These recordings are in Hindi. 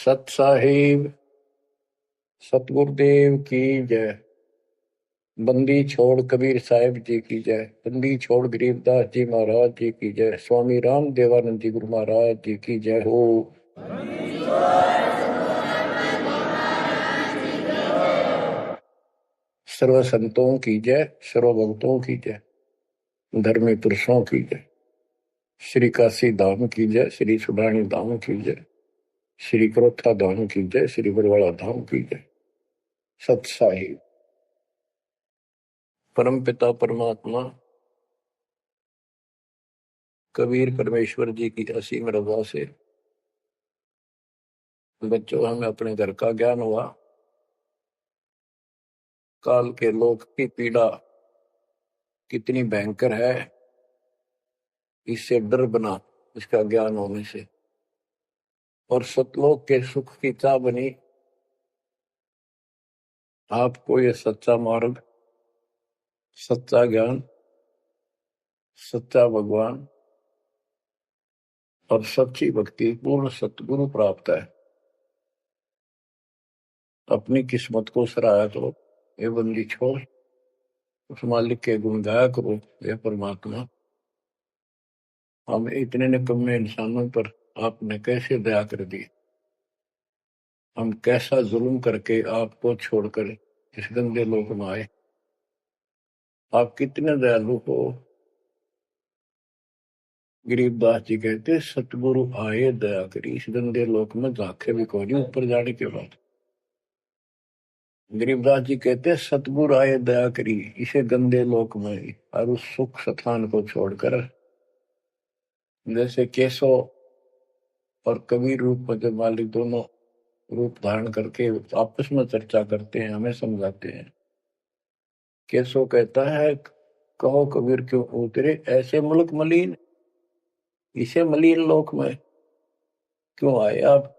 सत साहिब सतगुरुदेव की जय। बंदी छोड़ कबीर साहिब जी की जय। बंदी छोड़ गरीबदास जी महाराज जी की जय। स्वामी राम देवानंद जी गुरु महाराज जी की जय हो। सर्व संतों की जय, सर्व भक्तों की जय, धर्मी पुरुषों की जय। श्री काशी धाम की जय, श्री सुडानी धाम की जय, श्री क्रोथा धाम की जय, श्री बरवाड़ा धाम की जय। सत साहिब परम पिता परमात्मा कबीर परमेश्वर जी की असीम रजा से बच्चों हमें अपने घर का ज्ञान हुआ। काल के लोक की पीड़ा कितनी भयंकर है, इससे डर बना इसका ज्ञान होने से। और सतलोक के सुख की चाह बनी आपको ये सच्चा मार्ग, सच्चा ज्ञान, सच्चा भगवान और सच्ची भक्ति पूर्ण सतगुरु प्राप्त है। अपनी किस्मत को सराहा करो, ये बंदी छोड़ उस मालिक के गुण गाया करो। ये परमात्मा, हम इतने निकम्मे इंसानों पर आपने कैसे दया कर दी। हम कैसा जुल्म करके आपको छोड़कर इस गंदे लोक में आए। आप कितने दयालु हो। गरीबदास जी कहते सतगुरु आए दया करी, इस गंदे लोक में झांके भी कोई नहीं ऊपर जाने के बाद। गरीबदास जी कहते सतगुरु आए दया करी इसे गंदे लोक में और उस सुख स्थान को छोड़कर। जैसे केशव और कबीर रूप में जब मालिक दोनों रूप धारण करके आपस में चर्चा करते हैं, हमें समझाते हैं। केशव कहता है कहो कबीर क्यों उतरे ऐसे मुल्क मलिन, इसे मलिन लोक में क्यों आए आप।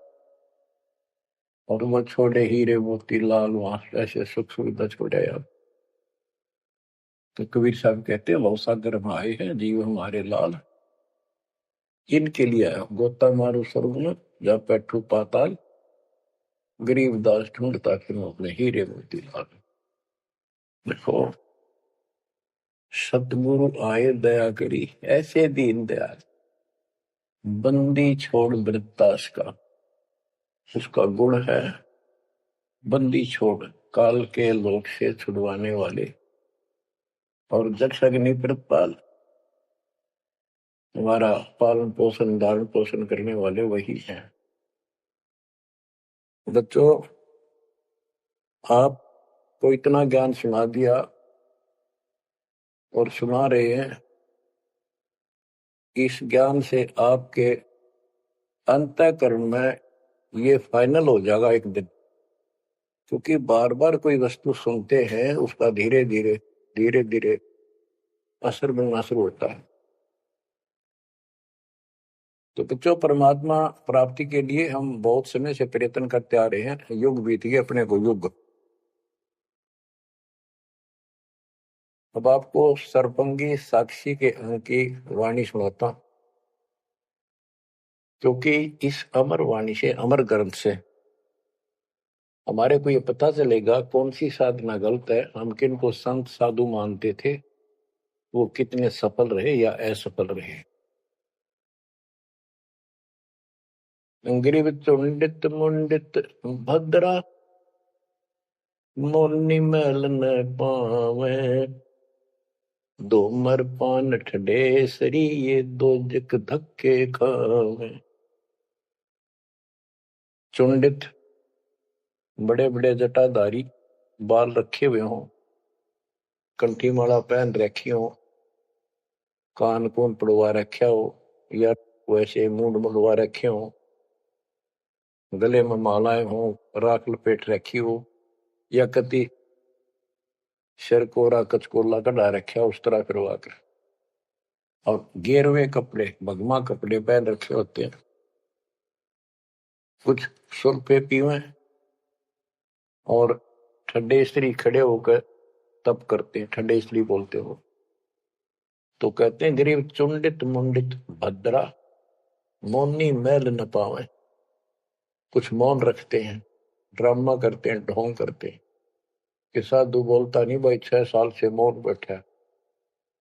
और वो छोड़े हीरे मोती लाल वहां ऐसे सुख सुविधा छोड़े आप। तो कबीर साहब कहते हैं भवसागर में आए हैं जीव हमारे लाल, इनके लिए आया गोता मारू स्वर्ग में जा बैठू पाताल, गरीबदास ढूंढता फिर अपने हीरे मोती लाल। देखो सतगुरु आए दया करी ऐसे दीन दयाल, बंदी छोड़ वृत्तास का उसका गुण है। बंदी छोड़ काल के लोक से छुड़वाने वाले और जक्ष अग्नि प्रतपाल, हमारा पालन पोषण धारण पोषण करने वाले वही हैं। बच्चों आपको इतना ज्ञान सुना दिया और सुना रहे हैं। इस ज्ञान से आपके अंतःकरण में ये फाइनल हो जाएगा एक दिन। क्योंकि बार बार कोई वस्तु सुनते हैं उसका धीरे धीरे असर बनना शुरू होता है। तो बच्चों परमात्मा प्राप्ति के लिए हम बहुत समय से प्रयत्न करते आ रहे हैं। युग बीत गए अपने को युग। अब आपको सरपंगी साक्षी के अंक की वाणी सुनाता, क्योंकि इस अमर वाणी से अमर ग्रंथ से हमारे को ये पता चलेगा कौन सी साधना गलत है। हम किन को संत साधु मानते थे, वो कितने सफल रहे या असफल रहे। ग्रीव चुंडित मुंडित भद्रा, मोरनी मैल न पावे, दो मर पान ठडेसरी ये दो जक धक्के खावे। चुंडित बड़े बड़े जटाधारी, बाल रखे हुए हों, कंठी माला पहन रखी हो, कान कून पड़वा रखा हो या वैसे मुंड मुड़वा रखे हो, गले में मालाएं हो, राख लपेट रखी हो या कति सिर कोरा कचकोला कढ़ा रखा उस तरह करवा कर, और गेरवे कपड़े भगमा कपड़े पहन रखे होते हैं। कुछ सुल्फे पीवे और ठंडे स्त्री खड़े होकर तप करते हैं, ठंडे स्त्री बोलते हो। तो कहते हैं गरीब चुंडित मुंडित भद्रा, मोनी मैल न पावे। कुछ मौन रखते हैं, ड्रामा करते हैं, ढोंग करते हैं कि साधु बोलता नहीं भाई, 6 साल से मौन बैठा है,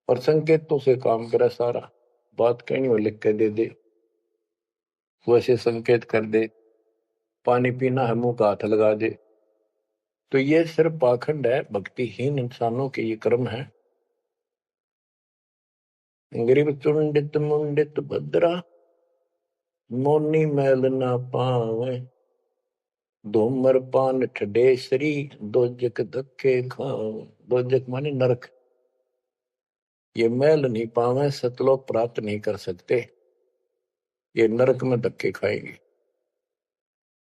और संकेतों से काम करे सारा। बात कहीं वो लिख के दे दे, वैसे संकेत कर दे, पानी पीना है मुंह का हाथ लगा दे। तो ये सिर्फ पाखंड है, भक्तिहीन इंसानों के ये कर्म है। गरीब चुंडित मुंडित भद्रा, मोनी मैल ना पावे, धूमर पान ठडेसरी, दोजक धक्के खावे। दोजक माने नरक। ये मैल नहीं पावे, सतलोक प्राप्त नहीं कर सकते, ये नरक में धक्के खाएंगे।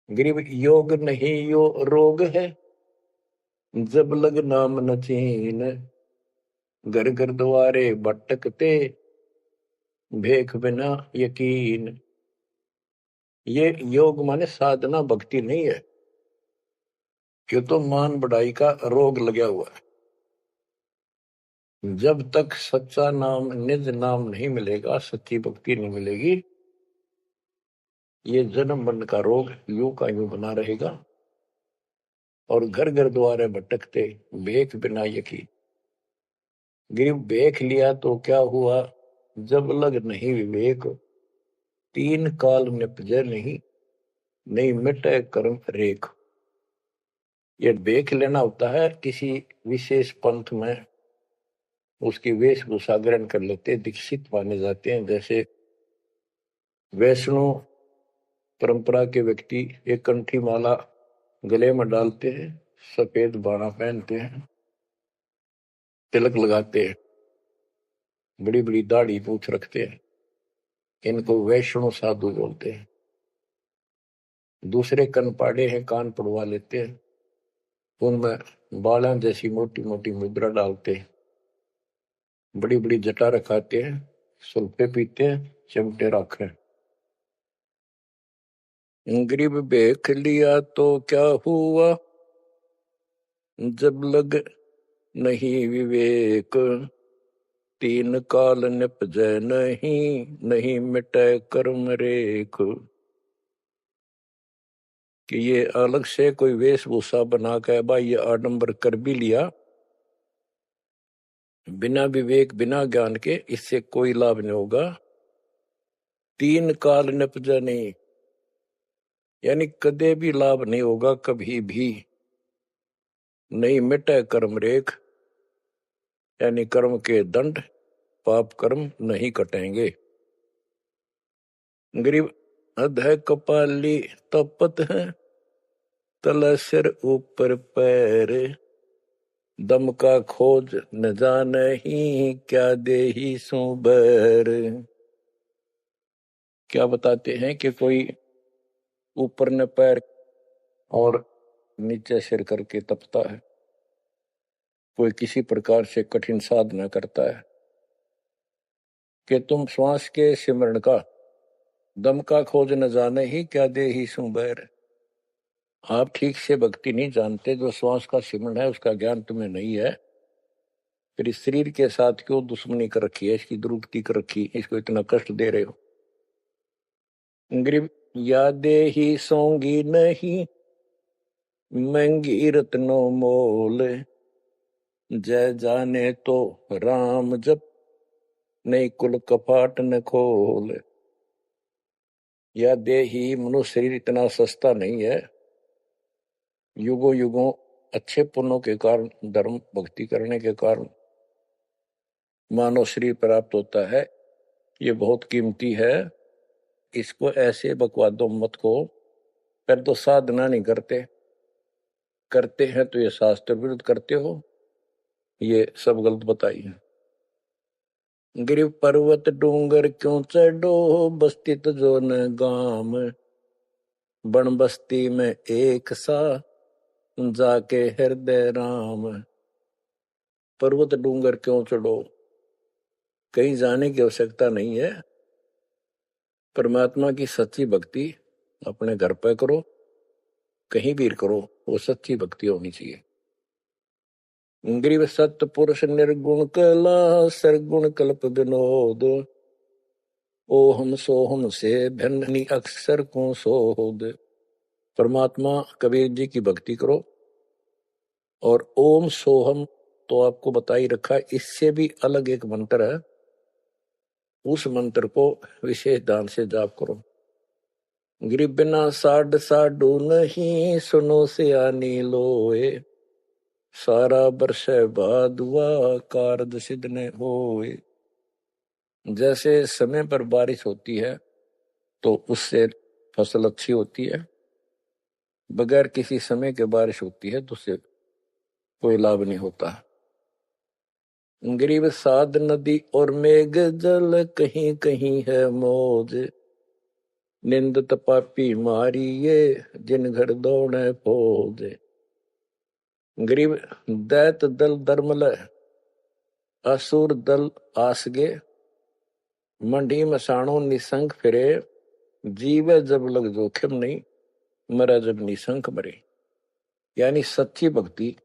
गरीब योग नहीं यो रोग है, जब लग नाम न चीन, घर घर द्वारे भटकते, भेख बिना यकीन। ये योग माने साधना भक्ति नहीं है, ये तो मान बढ़ाई का रोग लगा हुआ है। जब तक सच्चा नाम, निज नाम नहीं मिलेगा, सच्ची भक्ति नहीं मिलेगी, ये जन्म मरण का रोग यूं का यूं बना रहेगा। और घर घर द्वारे भटकते, भेख बिना यकीन। गिर भेख लिया तो क्या हुआ, जब लग नहीं विवेक, 3 काल निपजे नहीं, नहीं मिटे कर्म रेख। ये भेख लेना होता है किसी विशेष पंथ में, उसकी वेशभूषा ग्रहण कर लेते, दीक्षित माने जाते हैं। जैसे वैष्णव परंपरा के व्यक्ति एक कंठी माला गले में डालते हैं, सफेद बाणा पहनते हैं, तिलक लगाते हैं, बड़ी बड़ी दाढ़ी पूछ रखते हैं, इनको वैष्णव साधु बोलते हैं। दूसरे कनपाड़े हैं, कान पड़वा लेते हैं, उनमें बाला जैसी मोटी मोटी मुद्रा डालते हैं, बड़ी बड़ी जटा रखाते हैं, सुल्फे पीते हैं, चिमटे रखे। गरीब भेख लिया तो क्या हुआ, जब लग नहीं विवेक, 3 काल निपजे नहीं, नहीं मिटे कर्म रेख। कि ये अलग से कोई वेशभूषा बना के भाई ये आडंबर कर भी लिया, बिना विवेक बिना ज्ञान के इससे कोई लाभ नहीं होगा। 3 काल निपजे नहीं, यानी कदे भी लाभ नहीं होगा, कभी भी नहीं मिटे कर्म रेख, यानी कर्म के दंड, पाप कर्म नहीं कटेंगे। गरीब अधः कपाली तपत है, तल सिर ऊपर पैर, दम का खोज न जाने ही, क्या देही सो बैर। क्या बताते हैं कि कोई ऊपर न पैर और नीचे सिर करके तपता है, कोई किसी प्रकार से कठिन साधना करता है, कि तुम श्वास के सिमरण का, दम का खोज न जाने ही, क्या दे ही सो बैर। आप ठीक से भक्ति नहीं जानते, जो श्वास का सिमरण है उसका ज्ञान तुम्हें नहीं है, फिर इस शरीर के साथ क्यों दुश्मनी कर रखी है, इसकी दुरुक्ति कर रखी, इसको इतना कष्ट दे रहे हो। गरीब यादे ही सोंगी नहीं, महंगी रत्नों मोल, जय जाने तो राम जप, नहीं कुल कपाट न खोल। या देही, मनुष्य शरीर इतना सस्ता नहीं है, युगों युगों अच्छे पुण्यों के कारण, धर्म भक्ति करने के कारण मानव शरीर प्राप्त होता है, ये बहुत कीमती है। इसको ऐसे बकवादों मत को, पर तो साधना नहीं करते, करते हैं तो ये शास्त्र विरुद्ध करते हो, ये सब गलत बताइए। गिर पर्वत डूंगर क्यों चढ़ो, बस्ती तो जो न गाम, बन बस्ती में एक सा, जाके हृदय राम। पर्वत डूंगर क्यों चढ़ो, कहीं जाने की आवश्यकता नहीं है। परमात्मा की सच्ची भक्ति अपने घर पे करो, कहीं भी करो, वो सच्ची भक्ति होनी चाहिए। ग्रीव सत्य पुरुष निर्गुण कला, सरगुण कल्प विनोद, ओहम सोहम से भिन्न अक्षर को सोद। परमात्मा कबीर जी की भक्ति करो। और ओम सोहम तो आपको बता ही रखा है, इससे भी अलग एक मंत्र है, उस मंत्र को विशेष ध्यान से जाप करो। गिरि बिना साड साडू नहीं, सुनो से आनी लोए, सारा बरस भादुआ कारज सिद्ध ने होए। जैसे समय पर बारिश होती है तो उससे फसल अच्छी होती है, बगैर किसी समय के बारिश होती है तो उससे कोई लाभ नहीं होता। गरीब साध नदी और मेघ जल, कहीं कहीं है मौज, निंदत पापी मारिये, जिन घर दौड़े फौज। गरीब दैत दल दरमल, असुर दल आसगे, मंडी मसाणों निसंक फिरे, जीवे जब लग जोखिम नहीं, मरा जब निसंक मरे। यानी सच्ची भक्ति,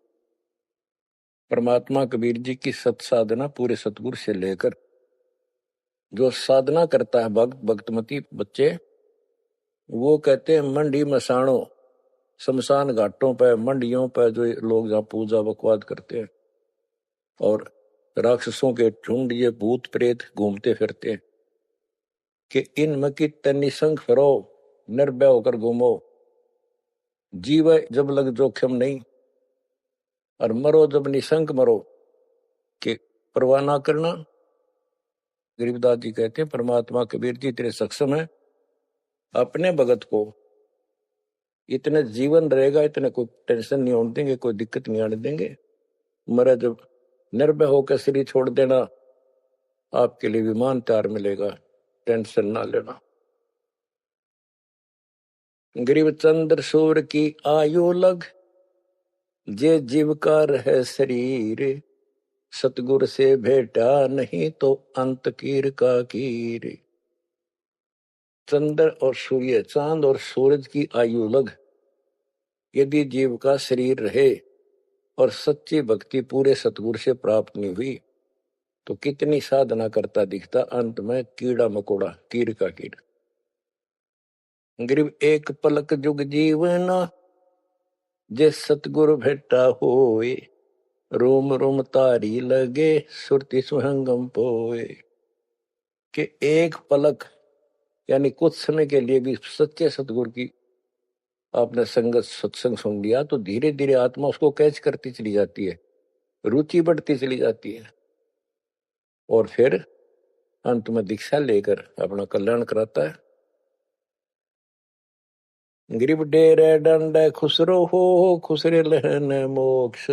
परमात्मा कबीर जी की सत साधना पूरे सतगुरु से लेकर जो साधना करता है भक्त भक्तमती बच्चे, वो कहते हैं मंडी मसाणों, शमशान घाटों पर मंडियों पर जो लोग जहाँ पूजा बकवाद करते हैं और राक्षसों के झुंड ये भूत प्रेत घूमते फिरते हैं, कि इन मकी निसंग फिरो, निर्भय होकर घूमो, जीव जब लग जोखिम नहीं, और मरो जब निसंक मरो, कि परवाह ना करना। गरीबदास जी कहते हैं परमात्मा कबीर जी तेरे सक्षम है, अपने भगत को इतने जीवन रहेगा, इतने कोई टेंशन नहीं होने देंगे, कोई दिक्कत नहीं आने देंगे। मरा जब निर्भय होकर शरीर छोड़ देना, आपके लिए विमान तैयार मिलेगा, टेंशन ना लेना। गरीब चंद्र सूर्य की आयु लग, जे जीवकार है शरीर, सतगुर से भेटा नहीं तो अंत कीर का कीर। चंद्र और सूर्य, चांद और सूरज की आयु लग, यदि जीव का शरीर रहे और सच्ची भक्ति पूरे सतगुरु से प्राप्त नहीं हुई तो कितनी साधना करता दिखता, अंत में कीड़ा मकोड़ा, कीर का कीड़। गरीब एक पलक जुग जीवना, जे सतगुरु भेटा होए, रोम रोम तारी लगे, सुरति सुहंगम पोए। कि एक पलक यानी कुछ समय के लिए भी सच्चे सतगुरु की आपने संगत सत्संग सुन लिया तो धीरे धीरे आत्मा उसको कैच करती चली जाती है, रुचि बढ़ती चली जाती है, और फिर अंत में दीक्षा लेकर अपना कल्याण कराता है। गरीब डेरे डंड खुसरो हो, खुसरे लहन मोक्ष,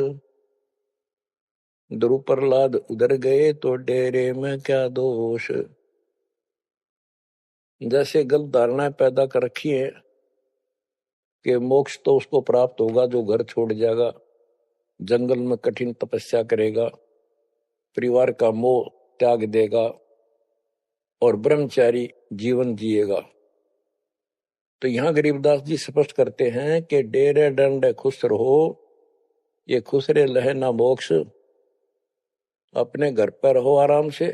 ध्रुव प्रहलाद उधर गए तो डेरे में क्या दोष। जैसे गलत धारणाएं पैदा कर रखी है कि मोक्ष तो उसको प्राप्त होगा जो घर छोड़ जाएगा, जंगल में कठिन तपस्या करेगा, परिवार का मोह त्याग देगा और ब्रह्मचारी जीवन जिएगा। तो यहां गरीबदास जी स्पष्ट करते हैं कि डेरे डंड खुश रहो, ये खुसरे लहे ना मोक्ष, अपने घर पर रहो आराम से।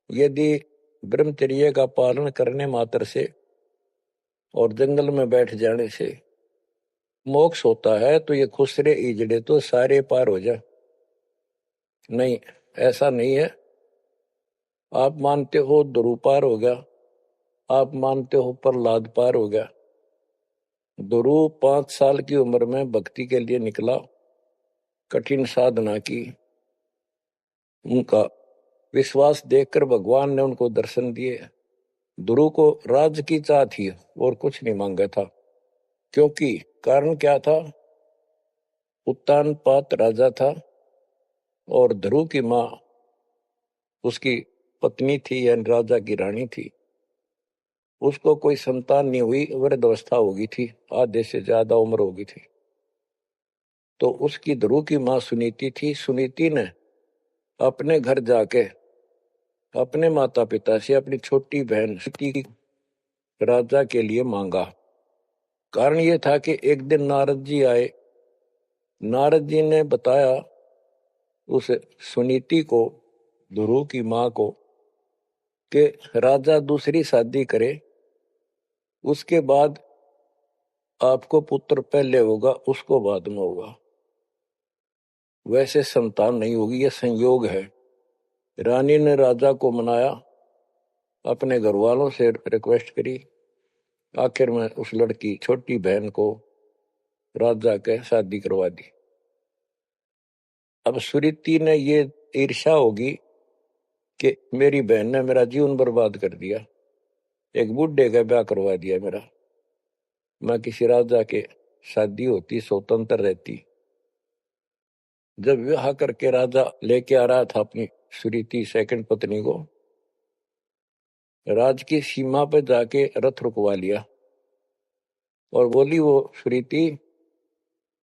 यदि ब्रह्मचर्य का पालन करने मात्र से और जंगल में बैठ जाने से मोक्ष होता है तो ये खुसरे इजड़े तो सारे पार हो जाए, नहीं, ऐसा नहीं है। आप मानते हो ध्रुव पार हो गया, आप मानते हो प्रहलाद पार हो गया। ध्रुव 5 साल की उम्र में भक्ति के लिए निकला, कठिन साधना की, उनका विश्वास देखकर भगवान ने उनको दर्शन दिए। ध्रुव को राज्य की चाह थी और कुछ नहीं मांगा था, क्योंकि कारण क्या था, उत्तानपाद राजा था और ध्रुव की माँ उसकी पत्नी थी यानी राजा की रानी थी। उसको कोई संतान नहीं हुई, वृद्ध अवस्था हो गई थी, आधे से ज्यादा उम्र हो गई थी। तो उसकी ध्रुव की माँ सुनीति थी। सुनीति ने अपने घर जाके अपने माता पिता से अपनी छोटी बहन सती राजा के लिए मांगा। कारण ये था कि एक दिन नारद जी आए, नारद जी ने बताया उस सुनीति को, ध्रुव की माँ को, कि राजा दूसरी शादी करे, उसके बाद आपको पुत्र पहले होगा, उसको बाद में होगा। वैसे संतान नहीं होगी, यह संयोग है। रानी ने राजा को मनाया, अपने घर वालों से रिक्वेस्ट करी, आखिर में उस लड़की छोटी बहन को राजा के शादी करवा दी। अब सुरीति ने ये ईर्ष्या होगी कि मेरी बहन ने मेरा जीवन बर्बाद कर दिया, एक बूढ़े का ब्याह करवा दिया मेरा, मैं किसी राजा के शादी होती, स्वतंत्र रहती। जब विवाह करके राजा लेके आ रहा था अपनी सुरीति सेकंड पत्नी को, राज की सीमा पर जाके रथ रुकवा लिया और बोली वो सुरीति,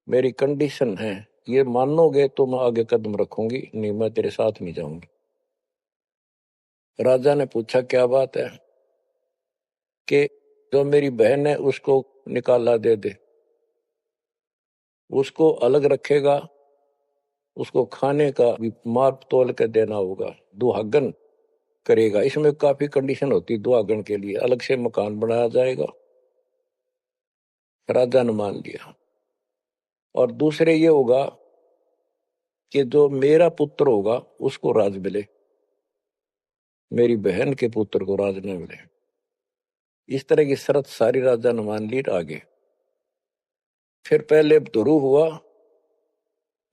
मेरी कंडीशन है, ये मानोगे तो मैं आगे कदम रखूंगी, नहीं मैं तेरे साथ नहीं जाऊंगी। राजा ने पूछा क्या बात है? कि जो मेरी बहन है उसको निकाला दे दे, उसको अलग रखेगा, उसको खाने का भी माप तोल के देना होगा, दुहागन करेगा। इसमें काफी कंडीशन होती, दुहागन के लिए अलग से मकान बनाया जाएगा। राजा ने मान लिया। और दूसरे ये होगा कि जो मेरा पुत्र होगा उसको राज मिले, मेरी बहन के पुत्र को राज न मिले। इस तरह की शर्त सारी राजा ने मान ली। आगे फिर पहले ध्रुव हुआ।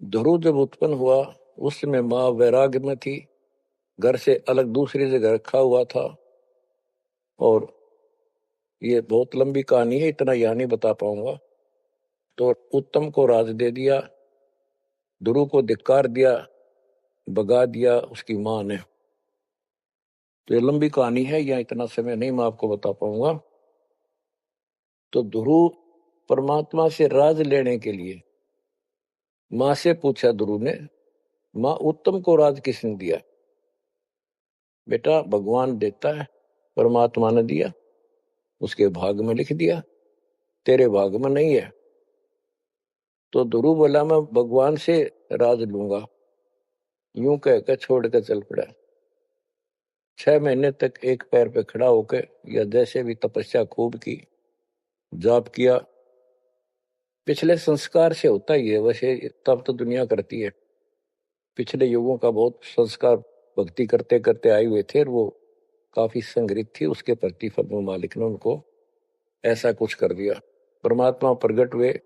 ध्रुव जब उत्पन्न हुआ उस समय माँ वैराग्य में थी, घर से अलग दूसरी जगह रखा हुआ था। और ये बहुत लंबी कहानी है, इतना यहां नहीं बता पाऊंगा। तो उत्तम को राज दे दिया, ध्रुव को धिक्कार दिया, भगा दिया उसकी मां ने। तो ये लंबी कहानी है, या इतना समय नहीं मैं आपको बता पाऊंगा। तो ध्रुव परमात्मा से राज लेने के लिए मां से पूछा ध्रुव ने, मां उत्तम को राज किसने दिया? बेटा भगवान देता है, परमात्मा ने दिया, उसके भाग में लिख दिया, तेरे भाग में नहीं है। तो ध्रुव बोला मैं भगवान से राज लूंगा। यूं कहकर छोड़ कर चल पड़ा। 6 महीने तक एक पैर पे खड़ा होकर या जैसे भी तपस्या खूब की, जाप किया। पिछले संस्कार से होता ही है, वैसे तब तो दुनिया करती है। पिछले युगों का बहुत संस्कार भक्ति करते करते आए हुए थे, और वो काफी संग्रहित थी, उसके प्रति फल मालिक ने उनको ऐसा कुछ कर दिया। परमात्मा प्रगट हुए,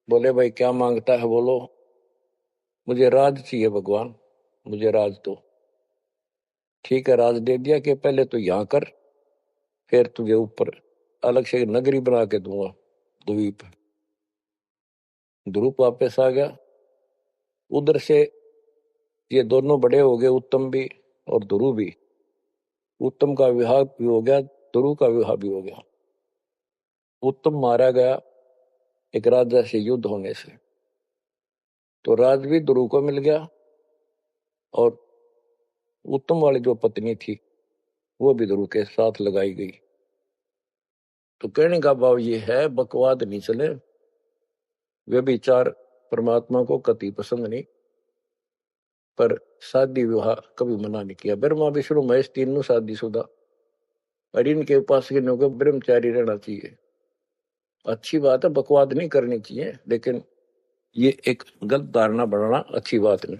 बोले भाई क्या मांगता है बोलो। मुझे राज चाहिए भगवान, मुझे राज दो। ठीक है, राज दे दिया कि पहले तो यहां कर, फिर तुझे ऊपर अलग से नगरी बना के दूंगा द्वीप। ध्रुव वापस आ गया। उधर से ये दोनों बड़े हो गए, उत्तम भी और ध्रुव भी। उत्तम का विवाह भी हो गया, ध्रुव का विवाह भी हो गया। उत्तम मारा गया एक राजा से युद्ध होने से, तो राज भी ध्रुव को मिल गया, और उत्तम वाली जो पत्नी थी वो भी ध्रुव के साथ लगाई गई। तो कहने का भाव ये है, बकवाद नहीं चले। वे विचार परमात्मा को कति पसंद नहीं, पर शादी विवाह कभी मना नहीं किया। ब्रह्मा विष्णु महेश तीनों शादीशुदा, और इनके उपासक को ब्रह्मचारी रहना चाहिए। अच्छी बात है, बकवाद नहीं करनी चाहिए, लेकिन ये एक गलत धारणा बनाना अच्छी बात नहीं।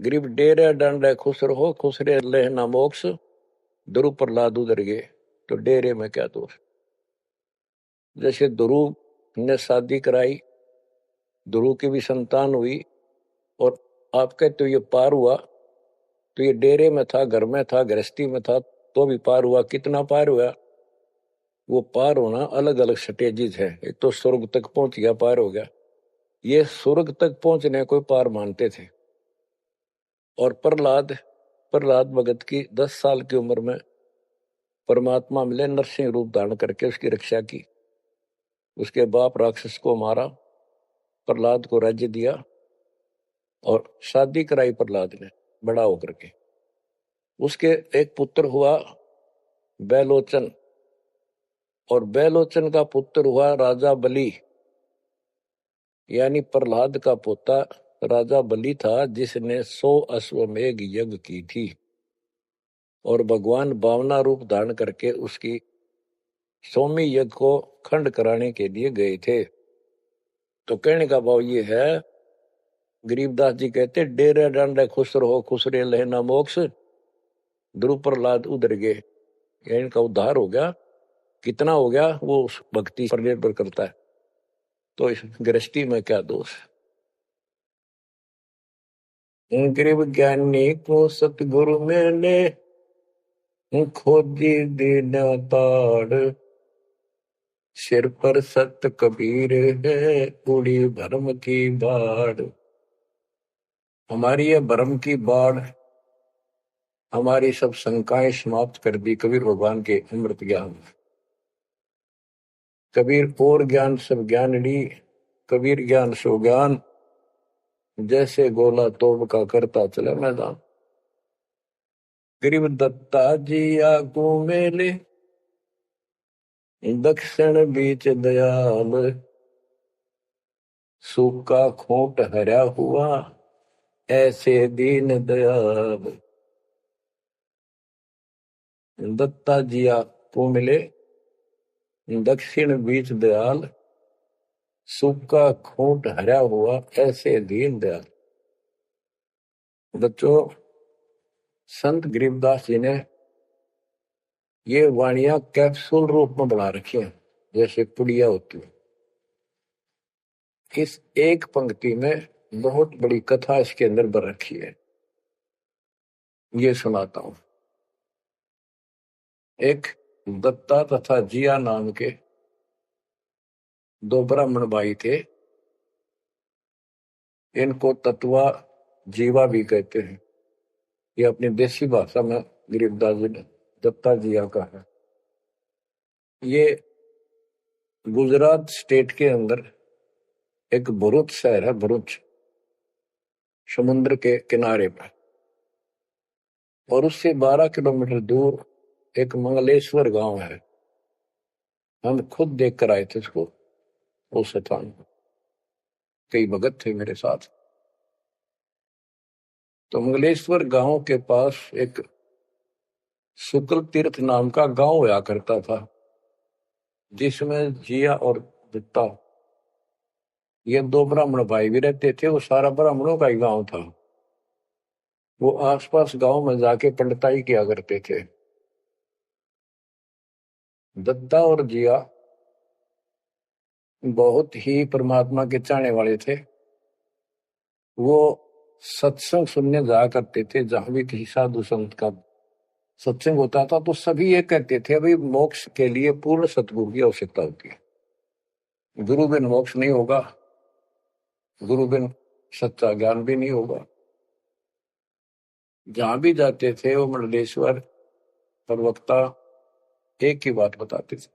गरीब डेरे डंड है, खुश रहो, खुश रहे लेना मोक्ष, ध्रुव प्रहलाद उधर गए, तो डेरे में क्या दोष। जैसे ध्रुव ने शादी कराई, ध्रुव की भी संतान हुई, और आप कहते हो ये पार हुआ, तो ये डेरे में था, घर में था, गृहस्थी में था, तो भी पार हुआ। कितना पार हुआ? वो पार होना अलग अलग स्टेजेस है। एक तो स्वर्ग तक पहुंच गया, पार हो गया। ये स्वर्ग तक पहुंचने को पार मानते थे। और प्रहलाद प्रहलाद भगत की 10 साल की उम्र में परमात्मा मिले, नरसिंह रूप धारण करके उसकी रक्षा की। उसके बाप राक्षस को मारा, प्रहलाद को राज्य दिया, और शादी कराई प्रहलाद ने बड़ा होकर के। उसके एक पुत्र हुआ बैलोचन, और बैलोचन का पुत्र हुआ राजा बलि। यानी प्रहलाद का पोता राजा बलि था, जिसने 100 अश्वमेघ यज्ञ की थी, और भगवान बावना रूप धारण करके उसकी सोमी यज्ञ को खंड कराने के लिए गए थे। तो कहने का भाव ये है, गरीबदास जी कहते डेरे डांडे खुश रहो खुश रे लहना मोक्ष, ध्रुव प्रहलाद उधर गए। इनका उद्धार हो गया। कितना हो गया वो उस भक्ति पर निर्भर करता है। तो इस गृहस्थी में क्या दोष है। गरीब ज्ञानी को सतगुरु मैंने खोजी दीन ताड़, सिर पर सत कबीर है उड़ी भरम की बाढ़। हमारी ये भरम की बाढ़ हमारी सब शंकाएं समाप्त कर दी कबीर भगवान के अमृत ज्ञान। कबीर और ज्ञान सब ज्ञानड़ी, कबीर ज्ञान सो ज्ञान, जैसे गोला तोब का करता चले मैदान। गरीब दत्ता जी आगू मेले, दक्षिण बीच दयाल, सूखा खोट हरा हुआ ऐसे दीन दयाल। दत्ता जी आगू मिले, दक्षिण बीच दयाल, सूखा खोट हरा हुआ ऐसे दीन दयाल। बच्चों, संत गरीबदास जी ने ये वाणियां कैप्सूल रूप में बना रखी हैं, जैसे पुड़िया होती है। इस एक पंक्ति में बहुत बड़ी कथा इसके अंदर भर रखी है। ये सुनाता हूं। एक दत्ता तथा जिया नाम के दो ब्राह्मण भाई थे। इनको तत्वा जीवा भी कहते हैं। ये अपनी देसी भाषा में गरीबदास जी ने दत्ता जिया का है। ये गुजरात स्टेट के अंदर एक भरूच शहर है, भरूच, समुद्र के किनारे पर। और उससे 12 किलोमीटर दूर एक मंगलेश्वर गांव है। हम खुद देख कर आए थे उसको, उस स्थान को। कई भगत थे मेरे साथ। तो मंगलेश्वर गांव के पास एक शुक्ल तीर्थ नाम का गांव हुआ करता था, जिसमें जिया और दत्ता ये दो ब्राह्मण भाई भी रहते थे। वो सारा ब्राह्मणों का ही गांव था। वो आसपास गांव में जाके पंडिताई किया करते थे। दत्ता और जिया बहुत ही परमात्मा के चाहने वाले थे। वो सत्संग सुनने जाया करते थे। जहां भी किसी साधु संत का सत्संग होता था तो सभी ये कहते थे भाई मोक्ष के लिए पूर्ण सतगुरु की आवश्यकता होती है। गुरु बिन मोक्ष नहीं होगा, गुरु बिन सच्चा ज्ञान भी नहीं होगा। जहां भी जाते थे वो मंडलेश्वर प्रवक्ता एक ही बात बताते थे।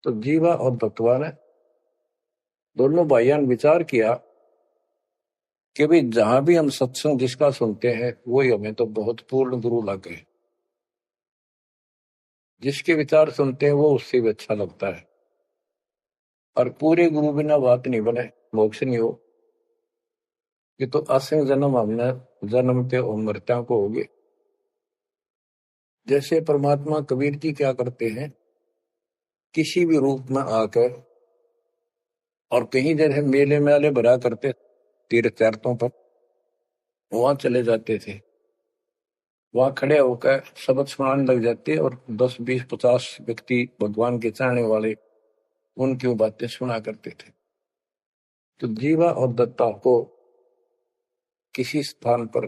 तो जीवा और दत्तवा ने दोनों भाइयों ने विचार किया कि भाई जहां भी हम सत्संग जिसका सुनते हैं वही हमें तो बहुत पूर्ण गुरु लगे। जिसके विचार सुनते हैं वो उससे भी अच्छा लगता है। और पूरे गुरु बिना बात नहीं बने, मोक्ष नहीं हो। ये तो असंग जन्म हमने जन्मते और मरत्या को होगे। जैसे परमात्मा कबीर जी क्या करते हैं, किसी भी रूप में आकर, और कहीं जैसे मेले मेले भरा करते तीर्थ तीर्थों पर, वहां चले जाते थे। वहां खड़े होकर शब्द सुनाने लग जाते और 10, 20, 50 व्यक्ति भगवान के चाहने वाले उनकी बातें सुना करते थे। तो जीवा और दत्ता को किसी स्थान पर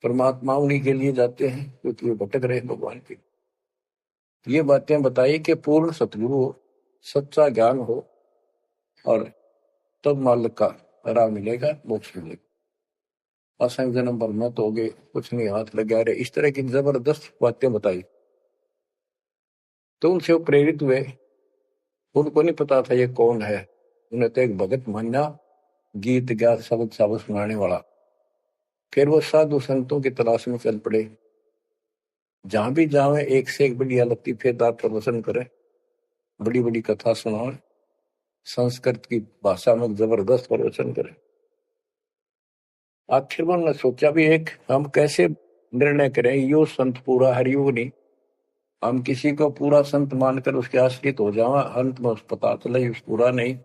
परमात्मा उन्हीं के लिए जाते हैं क्योंकि वो भटक रहे भगवान की। ये बातें बताई कि पूर्ण सतगुरु हो, सच्चा ज्ञान हो, और तब मालिक का राह मिलेगा, मोक्ष मिलेगा। असंग जन्म पर मत होगे, कुछ नहीं हाथ लगा रहे, इस तरह की जबरदस्त बातें बताई। तो उनसे वो प्रेरित हुए। उनको नहीं पता था ये कौन है। उन्हें तो एक भगत माना, गीत गा शब्द शब्द सुनाने वाला। फिर वो साधु संतों की तलाश में चल पड़े। जहां भी जावे एक से एक बढ़िया लतीफेदार प्रवचन करे, बड़ी बड़ी कथा सुनाए, संस्कृत की भाषा में जबरदस्त प्रवचन करे। आखिर उन्होंने सोचा भी एक हम कैसे निर्णय करें, यो संत पूरा हरियो नहीं, हम किसी को पूरा संत मानकर उसके आश्रित हो जावा, अंत में उस पता चले उस पूरा नहीं,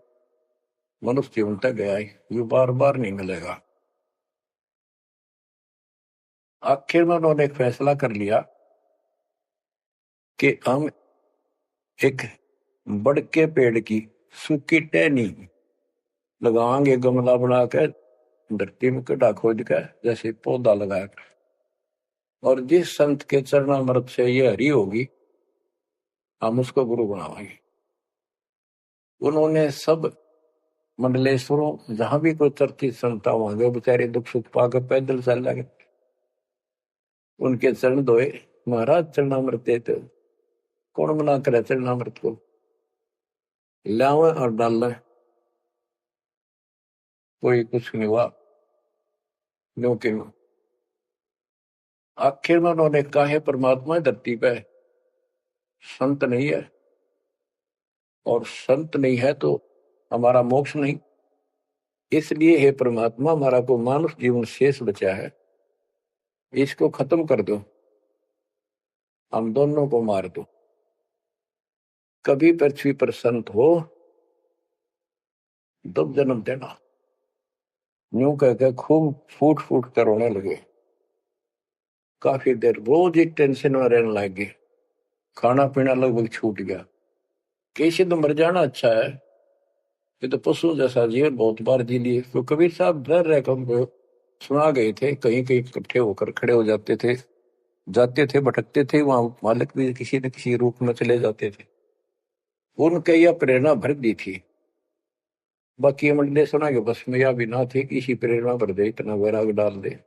मनुष्य जीवन तक गया ही, ये बार बार नहीं मिलेगा। आखिर में उन्होंने एक फैसला कर लिया कि हम एक बड़ के पेड़ की सूखी टहनी लगाएंगे, गमला बना कर धरती में गड्ढा खोद कर जैसे पौधा लगाया, और जिस संत के चरणामृत से ये हरी होगी हम उसको गुरु बनाएंगे। उन्होंने सब मंडलेश्वरों जहां भी कोई चर्चित संता होंगे बेचारे दुख सुख पाकर पैदल चल लगे, उनके चरण धोए, महाराज चरणामृत देते, कौन मना करे चरणामृत को, लावे और डालना, कोई कुछ नहीं हुआ। क्योंकि आखिर में उन्होंने कहा है परमात्मा धरती पे संत नहीं है, और संत नहीं है तो हमारा मोक्ष नहीं, इसलिए हे परमात्मा हमारा को मानुष जीवन शेष बचा है, इसको खत्म कर दो, हम दोनों को मार दो, कभी पृथ्वी पर संत हो तब जन्म देना। यूं कहकर खूब फूट फूट कर रोने लगे। काफी देर रोज ही टेंशन में रहने लगे, खाना पीना लगभग छूट गया। कैसे तो मर जाना अच्छा है, ये तो पशु जैसा जीवन बहुत बार जी लिए। तो कबीर साहब डर रहे कम सुना गए थे, कहीं कहीं इकट्ठे होकर खड़े हो जाते थे, जाते थे, भटकते थे, वहां मालिक भी किसी न किसी रूप में चले जाते थे। उनके यह प्रेरणा भर दी थी, बाकी मंडले सुना के बस में यह भी ना थे कि इसी प्रेरणा भर दे, इतना वैराग डाल दे।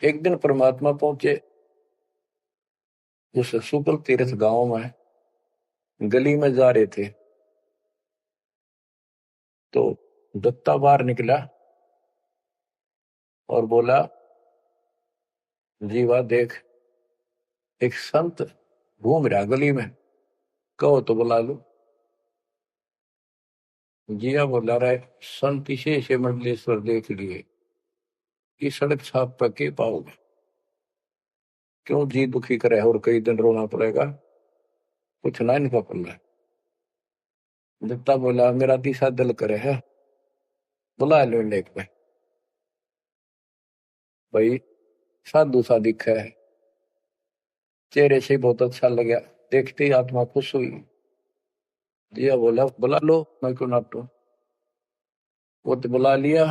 एक दिन परमात्मा पहुंचे उस सुकल तीर्थ गांव में, गली में जा रहे थे तो दत्ता बाहर निकला और बोला, जीवा देख एक संत घूम रहा गली में, कहो तो बुला लो। जिया बोला रहे, संत इसे मंडलेश्वर देख लिए कि सड़क छाप पर के पाओगे, क्यों जी दुखी करे और कई दिन रोना पड़ेगा, कुछ ना इनका पल्ला। दत्ता बोला, मेरा तीसरा दिल करे है, बुला लो लेक में। भाई साधु सा दिखा है, चेहरे से बहुत अच्छा लगा, देखते ही आत्मा खुश हुई। जिया बोला, बुला लो, मैं क्यों नाटू। वो तो बुला लिया,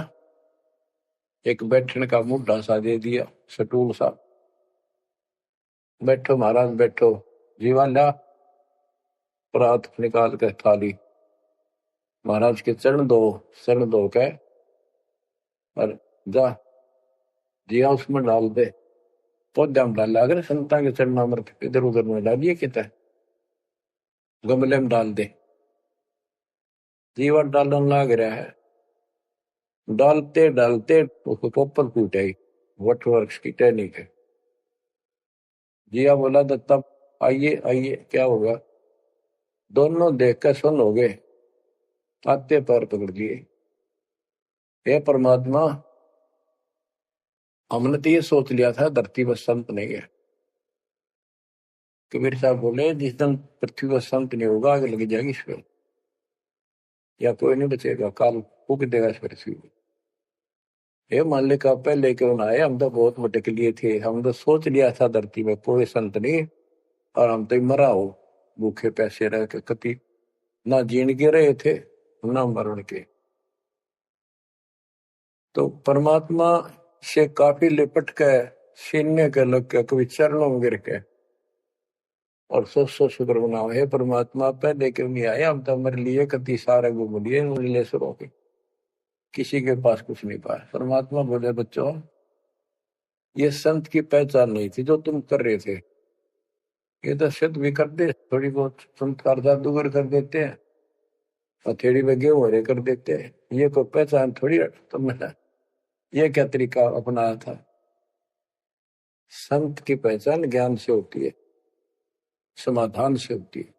एक बैठने का मुद्दा सा दे दिया, सटूल सा, बैठो महाराज बैठो। जीवा ला परात निकाल कर थाली, महाराज के चरण दो के और जा जिया उसमें डाल दे, पौधा में डाल, अगर संता के चरणामृत इधर उधर में डालिए कितना, गमले में डाल दे। जीवा डालने लग रहा है, डालते डालते उसको पोपल फूट आई, वट वर्ष की टहनी के। जिया बोला, दत्ता आइए आइए, क्या होगा। दोनों देखकर सुन हो गए, आते पैर पकड़ लिए। हे परमात्मा, हमने तो ये सोच लिया था धरती पर संत नहीं है। कबीर साहब बोले, जिस दिन पृथ्वी पर संत नहीं होगा आग लग जाएगी इस पर, या कोई नहीं बचेगा, काल फूक देगा इस पृथ्वी को। हे मालिक आप पहले क्यों ना आए, हम तो बहुत भटक लिए थे, हम तो सोच लिया था धरती में कोई संत नहीं, और हम तो मरा हो भूखे पैसे रह के, कति ना जीण के रहे थे ना मरण के। तो परमात्मा से काफी लिपट के सीने के लग के कभी चरणों में गिर के और सो शुक्र बनाओ, हे परमात्मा पहले क्यों नहीं आए, हम तो हमारे लिए कति सारे घूम लिए मंडलेश्वरों के, किसी के पास कुछ नहीं पाया। परमात्मा बोले, बच्चों ये संत की पहचान नहीं थी जो तुम कर रहे थे, ये तो सिद्ध भी कर दे, थोड़ी बहुत चमत्कार जादूगर कर देते हैं, हथेड़ी में गेहूं हरे कर देते हैं, ये कोई पहचान थोड़ी तुमने ये क्या तरीका अपनाया था। संत की पहचान ज्ञान से होती है, समाधान से होती है।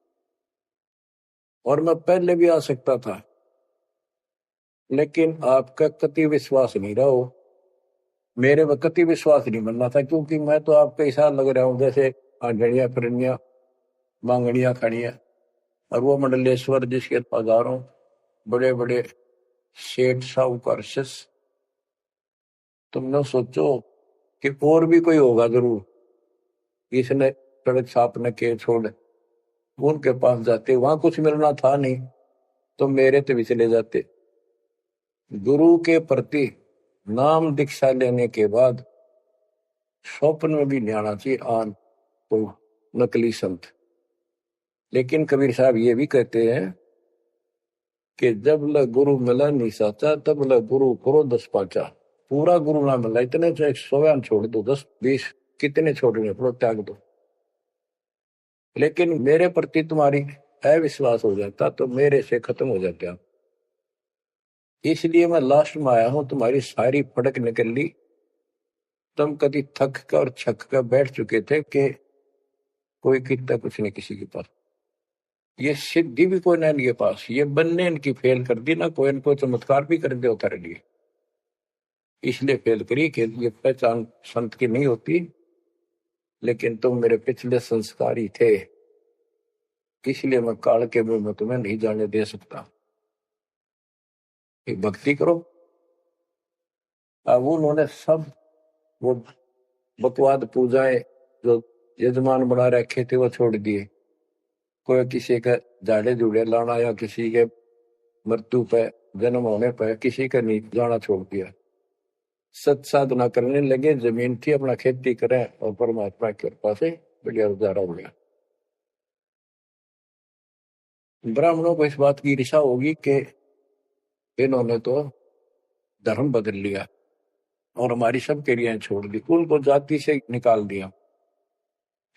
और मैं पहले भी आ सकता था, लेकिन आपका कति विश्वास नहीं रहा हो, मेरे में कति विश्वास नहीं बनना था, क्योंकि मैं तो आपके हिसाब लग रहा हूं जैसे आंधड़िया फिरनिया मांगड़िया खड़िया, और वो मंडलेश्वर जिसके हजारों बड़े बड़े सेठ साहूकार शिष्य, तुम न सोचो कि और भी कोई होगा जरूर, इसने सड़क छाप न के छोड़, उनके पास जाते, वहां कुछ मिलना था नहीं तो मेरे तो भी चले जाते। गुरु के प्रति नाम दीक्षा लेने के बाद स्वप्न में भी नहीं आना चाहिए आन कोई नकली संत। लेकिन कबीर साहब ये भी कहते हैं कि जब ल गुरु मिला नहीं साचा, तब ल गुरु करो 10 पाचा। पूरा गुरु ना मिला, इतने चाहे 100 छोड़ दो, 10-20 कितने छोड़ने पड़ो, त्याग दो, लेकिन मेरे प्रति तुम्हारी अविश्वास हो जाता तो मेरे से खत्म हो जाते आप। इसलिए मैं लास्ट में आया हूं, तुम्हारी सारी फड़क निकल ली, तुम कभी थक कर और छक कर बैठ चुके थे कि कोई कितना कुछ नहीं किसी के पास, ये सिद्धि भी कोई ना इनके पास, ये बनने इनकी फेल कर दी ना, कोई इनको चमत्कार भी कर दे उतारे लिए, इसलिए फेल करी कि ये पहचान संत की नहीं होती। लेकिन तुम मेरे पिछले संस्कारी थे, इसलिए मैं काल के मुंह में तुम्हें नहीं जाने दे सकता। एक भक्ति करो। अब उन्होंने सब वो बकवाद पूजाएं जो यजमान बना रखे थे वो छोड़ दिए। कोई किसी के झाड़े जुड़े लाना या किसी के मृत्यु पे जन्म होने पर किसी का नहीं जाना छोड़ दिया, सत साधना करने लगे, जमीन थी अपना खेती करें और परमात्मा की कृपा से बढ़िया गुजारा हो गया। ब्राह्मणों को इस बात की ईर्षा होगी कि इन्होंने तो धर्म बदल लिया और हमारी सब क्रियाएं छोड़ दी, उनको जाति से निकाल दिया।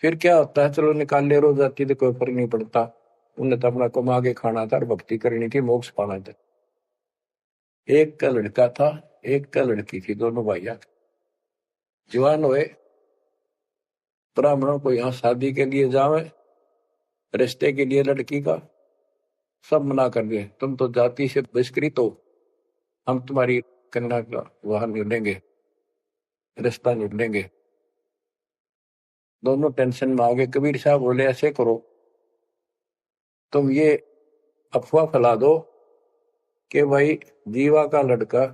फिर क्या होता है, चलो निकाल ले रो जाति तो कोई फर्क नहीं पड़ता, उन्हें तो अपना कमा के खाना था और भक्ति करनी थी, मोक्ष पाना था। एक का लड़का था, एक का लड़की थी, दोनों भैया जवान हुए। ब्राह्मणों को यहाँ शादी के लिए जावे, रिश्ते के लिए लड़की का सब मना कर दिए, तुम तो जाति से बहिष्कृत हो, हम तुम्हारी कन्या का वहां नहीं लेंगे, रिश्ता नहीं लेंगे। दोनों टेंशन में आ गए। कबीर साहब बोले ऐसे करो, तुम ये अफवाह फैला दो कि भाई जीवा का लड़का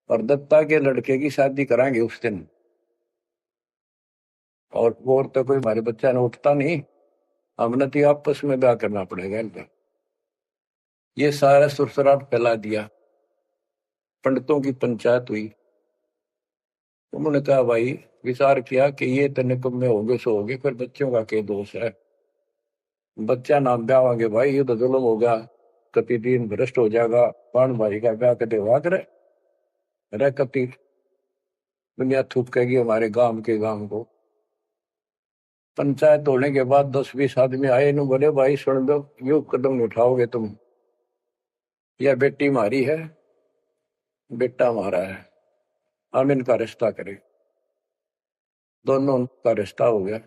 और दत्ता के लड़के की शादी कराएंगे उस दिन, और वो तो कोई हमारे बच्चा ने उठता नहीं, हमने तो आपस में ब्याह करना पड़ेगा इनका। ये सारा सुरसराट फैला दिया, पंडितों की पंचायत हुई। उन्होंने कहा भाई विचार किया कि ये तने कब में होंगे सो होंगे, फिर बच्चों का क्या दोष है, बच्चा नाम ब्याह भाई, ये तो जुल्म होगा, कति दिन भ्रष्ट हो जाएगा, पान भाई का ब्याह कदे हुआ करे रह, कति दुनिया थूकेगी हमारे गांव के गांव को। पंचायत होने के बाद 10-20 आदमी आए, इन्हों बोले भाई सुन दो, यू कदम उठाओगे तुम, यह बेटी मारी है, बेटा मारा है, हम इनका रिश्ता करें। दोनों का रिश्ता हो गया।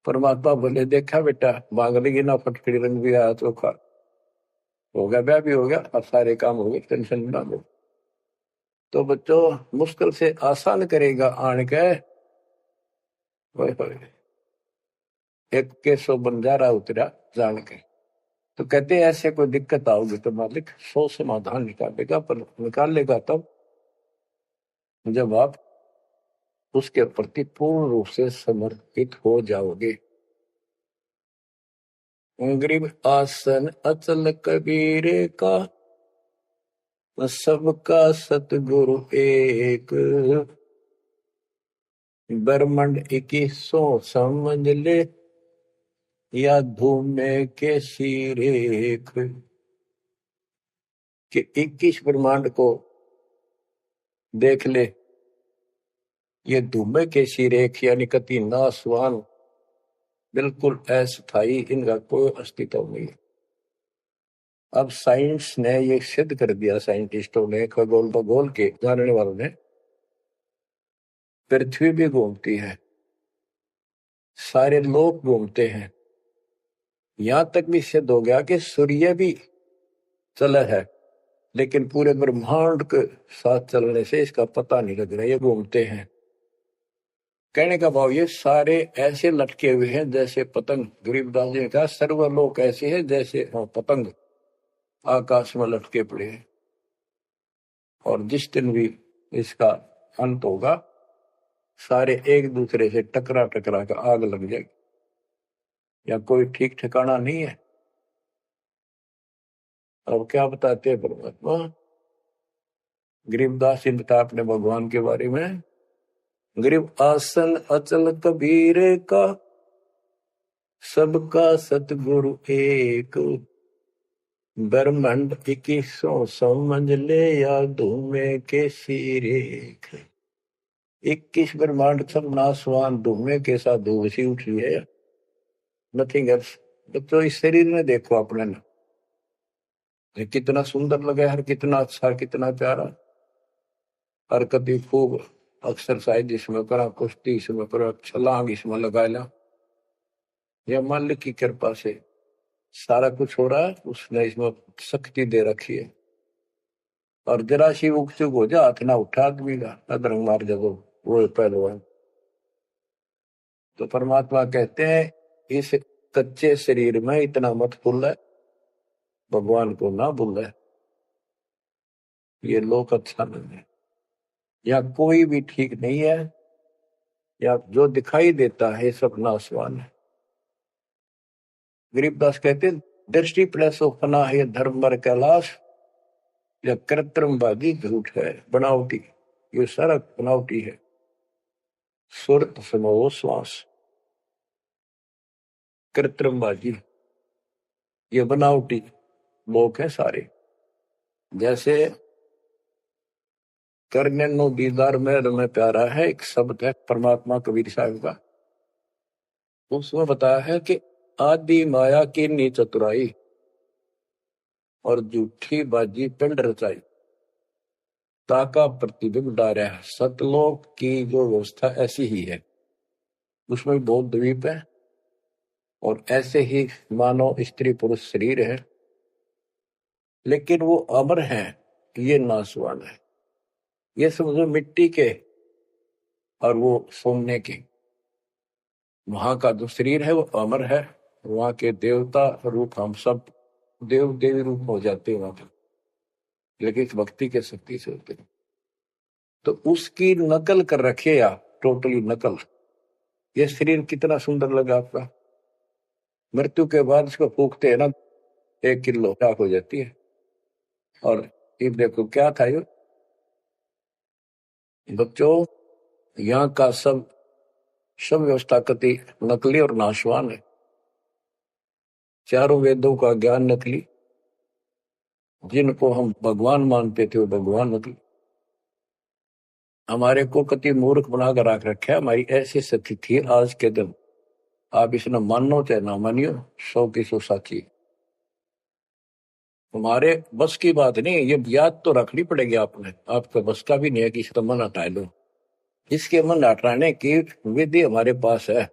परमात्मा बोले देखा बेटा, मांग लेगी ना, फटकड़ी रंग भी आया चोखा, हो गया ब्याह भी हो गया और सारे काम हो गए, टेंशन ना लो। तो बच्चों मुश्किल से आसान करेगा आन के, एक के 100 बंजारा उतरा जान के। तो कहते हैं ऐसे कोई दिक्कत आओगी तो मालिक 100 समाधान निकालेगा, पर निकालेगा तब जब आप उसके प्रति पूर्ण रूप से समर्पित हो जाओगे। गरीब आसन अचल कबीरे का, सबका सतगुरु एक, ब्रह्मंड 21 समझ ले, या धूमे के सिरेख, कि 21 ब्रह्मांड को देख ले, ये धूमे के सिरेख यानी कति नासवान, बिल्कुल अस्थायी, इनका कोई अस्तित्व नहीं। अब साइंस ने ये सिद्ध कर दिया, साइंटिस्टों ने, खगोल भगोल के जानने वालों ने, पृथ्वी भी घूमती है, सारे लोग घूमते हैं, यहां तक भी सिद्ध हो गया कि सूर्य भी चला है, लेकिन पूरे ब्रह्मांड के साथ चलने से इसका पता नहीं लग रहा, ये घूमते हैं। कहने का भाव ये सारे ऐसे लटके हुए हैं जैसे पतंग। गरीबदास जी ने कहा सर्वलोक ऐसे है जैसे पतंग आकाश में लटके पड़े हैं। और जिस दिन भी इसका अंत होगा सारे एक दूसरे से टकरा टकरा कर आग लग जाएगी, या कोई ठीक ठिकाना नहीं है। और क्या बताते हैं परमात्मा? गरीबदास जी बता अपने भगवान के बारे में, गरीब आसन अचल कबीर का, सबका सतगुरु एक, ब्रह्मांड 2100 समझ ले या धूमे के सिरेख। 21 ब्रह्मांड सब नासवान, धूमे के साथ धूसी उठ रही है, नथिंग एल्स। तो इस शरीर में देखो अपने ना, ये कितना सुंदर लगा है, कितना अच्छा, कितना प्यारा। हरकत खूब, एक्सरसाइज इसमें करा, कुश्ती इसमें करा, छलांग इसमें लगा ला। यह मालिक की कृपा से सारा कुछ हो रहा है, उसने इसमें शक्ति दे रखी है। और जरा सी उग चुक हो जा, हाथ ना उठा आदमी का, अदरंग मार जब वो पहलवान। तो परमात्मा कहते हैं इस कच्चे शरीर में इतना मत भूल है, भगवान को ना भूल है। ये लोक अच्छा नहीं है, या कोई भी ठीक नहीं है, या जो दिखाई देता है सब नासवान है। गरीबदास कहते हैं दृष्टि प्लस फना है धर्म पर कैलाश, या कृत्रिमवादी झूठ है बनावटी, ये सारा बनावटी है। सुरत समो श्वास, कृत्रिमवादी, ये बनावटी लोग हैं सारे। जैसे करने नो दीदार में प्यारा है एक शब्द है परमात्मा कबीर साहब का, उसमें बताया है कि आदि माया की नी चतुराई और झूठी बाजी पिंड रचाई, ताका प्रतिबिंब डारा है। सतलोक की जो व्यवस्था ऐसी ही है, उसमें भी बहुत द्वीप है, और ऐसे ही मानव स्त्री पुरुष शरीर है, लेकिन वो अमर है, ये नासवान है। ये समझो मिट्टी के और वो सोने के। वहां का जो शरीर है वो अमर है, वहां के देवता रूप हम सब देव देवी रूप हो जाते हैं वहां पर, लेकिन इस भक्ति के शक्ति से होते हैं। तो उसकी नकल कर रखे आप, टोटली नकल। ये शरीर कितना सुंदर लगा आपका, मृत्यु के बाद इसको फूकते हैं ना, 1 किलो राख हो जाती है। और ये देखो क्या था ये बच्चों, यहाँ का सब सब व्यवस्था कति नकली और नाशवान है। चारों वेदों का ज्ञान नकली, जिनको हम भगवान मानते थे वो भगवान नकली। हमारे को कति मूर्ख बनाकर रख रखा है। हमारी ऐसी स्थिति थी आज के दिन, आप इसने मानो चाहे ना मानियो, 100 की 100 साची। हमारे बस की बात नहीं, ये याद तो रखनी पड़ेगी आपने, आपका बस का भी नहीं है कि इसका मन हटा लो। इसके मन हटाने की विधि हमारे पास है।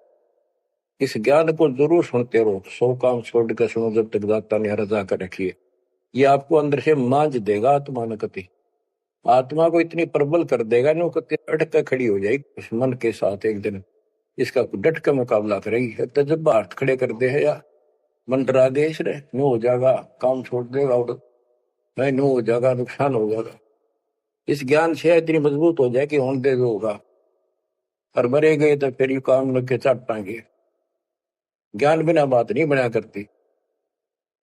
इस ज्ञान को जरूर सुनते रहो, 100 काम छोड़ कर सुनो जब तक दाता ने रजा कर रखी है। ये आपको अंदर से मांझ देगा आत्मा न कति, आत्मा को इतनी प्रबल कर देगा ना, कति अटक कर खड़ी हो जाएगी इस मन के साथ। एक दिन इसका डट का मुकाबला करेगी। तो जब हाथ खड़े कर दे है या मन डरा दे इसने, नो हो जाएगा, काम छोड़ देगा, और नहीं नो हो जाएगा, नुकसान हो जाएगा। इस ज्ञान से इतनी मजबूत हो जाए कि होने दे जो होगा, और मरे गए तो फिर ये काम लग के चट पाएंगे। ज्ञान बिना बात नहीं बना करती।